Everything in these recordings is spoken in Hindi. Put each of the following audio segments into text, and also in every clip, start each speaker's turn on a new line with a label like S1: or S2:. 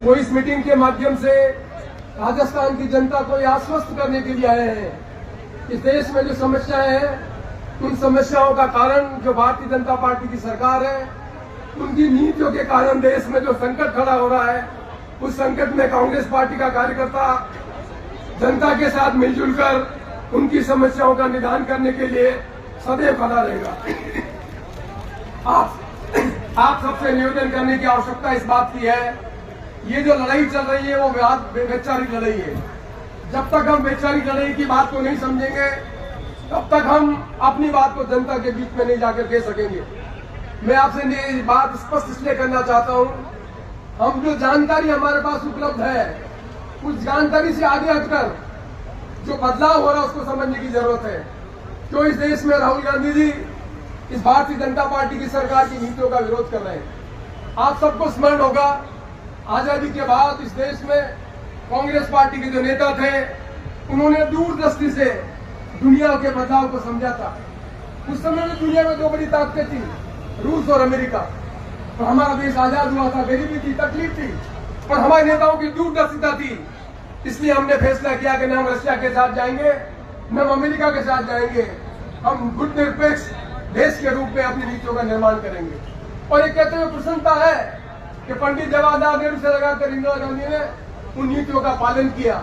S1: वो इस मीटिंग के माध्यम से राजस्थान की जनता को यह आश्वस्त करने के लिए आए हैं। इस देश में जो समस्याएं हैं, उन समस्याओं का कारण जो भारतीय जनता पार्टी की सरकार है, उनकी नीतियों के कारण देश में जो संकट खड़ा हो रहा है, उस संकट में कांग्रेस पार्टी का कार्यकर्ता जनता के साथ मिलजुल कर उनकी समस्याओं का निदान करने के लिए सदैव खड़ा रहेगा। आप सबसे निवेदन करने की आवश्यकता इस बात की है, ये जो लड़ाई चल रही है वो वैचारिक लड़ाई है। जब तक हम वैचारिक लड़ाई की बात को नहीं समझेंगे, तब तक हम अपनी बात को जनता के बीच में नहीं जाकर कह सकेंगे। मैं आपसे ये बात स्पष्ट इसलिए करना चाहता हूं, हम जो जानकारी हमारे पास उपलब्ध है, उस जानकारी से आगे हटकर जो बदलाव हो रहा है उसको समझने की जरूरत है। जो इस देश में राहुल गांधी जी इस भारतीय जनता पार्टी की सरकार की नीतियों का विरोध कर रहे हैं। आप सबको स्मरण होगा, आजादी के बाद इस देश में कांग्रेस पार्टी के जो नेता थे, उन्होंने दूरदृष्टि से दुनिया के बदलाव को समझा था। उस समय में दुनिया में दो बड़ी ताकतें थी, रूस और अमेरिका। तो हमारा देश आजाद हुआ था, गरीबी थी, तकलीफ थी, पर हमारे नेताओं की दूरदर्शिता थी। इसलिए हमने फैसला किया कि न हम रशिया के साथ जाएंगे, न हम अमेरिका के साथ जाएंगे। हम गुटनिरपेक्ष देश के रूप में अपनी नीतियों का निर्माण करेंगे। और ये कहते हुए प्रसन्नता है कि पंडित जवाहरलाल नेहरू से लगाकर इंदिरा गांधी ने उन नीतियों का पालन किया।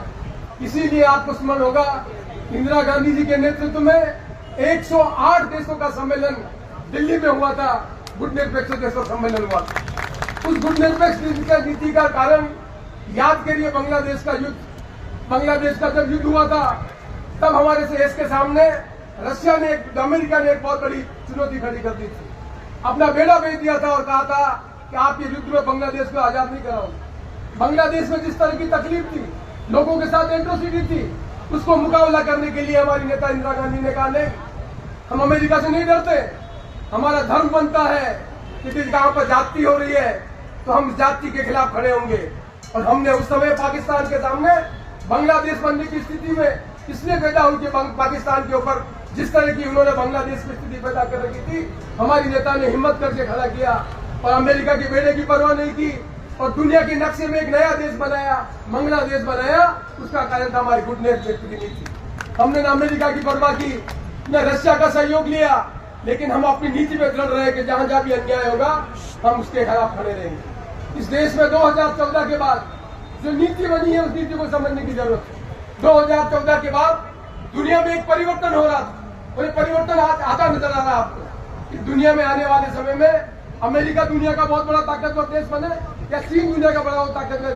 S1: इसीलिए आपको स्मरण होगा, इंदिरा गांधी जी के नेतृत्व में 108 देशों का सम्मेलन दिल्ली में हुआ था, गुटनिरपेक्ष देशों का सम्मेलन हुआ था। उस गुटनिरपेक्ष नीति का कारण याद करिए, बांग्लादेश का युद्ध। बांग्लादेश का जब युद्ध हुआ था, तब हमारे देश के सामने रशिया ने, अमेरिका ने एक बहुत बड़ी चुनौती खड़ी कर दी थी। अपना बेड़ा भेज दिया था और कहा था कि आप ये युद्ध में बांग्लादेश को आजाद नहीं कराओगे। बांग्लादेश में जिस तरह की तकलीफ थी, लोगों के साथ एट्रोसिटी थी, उसको मुकाबला करने के लिए हमारी नेता इंदिरा गांधी ने कहा, नहीं, हम अमेरिका से नहीं डरते। हमारा धर्म बनता है कि जिस जगह पर जाति हो रही है तो हम जाति के खिलाफ खड़े होंगे। और हमने उस समय पाकिस्तान के सामने बांग्लादेश बनने की स्थिति में इसलिए पैदा हुई कि पाकिस्तान के ऊपर जिस तरह की उन्होंने बांग्लादेश की स्थिति पैदा कर रखी थी, हमारी नेता ने हिम्मत करके खड़ा किया और अमेरिका के बेड़े की परवाह नहीं की और दुनिया के नक्शे में एक नया देश बनाया, बांग्लादेश बनाया। उसका कारण था हमारी गुटनिरपेक्ष की नीति। हमने न अमेरिका की परवाह की, न रशिया का सहयोग लिया, लेकिन हम अपनी नीति में दृढ़ रहे कि जहां जहां भी अन्याय होगा हम उसके खिलाफ खड़े रहेंगे। इस देश में 2014 के बाद जो नीति बनी है, उस नीति को समझने की जरूरत है। 2014 के बाद दुनिया में एक परिवर्तन हो रहा था, और ये परिवर्तन आज आता नजर आ रहा है आपको। इस दुनिया में आने वाले समय में अमेरिका दुनिया का बहुत बड़ा ताकतवर देश बने या चीन दुनिया का बड़ा ताकतवर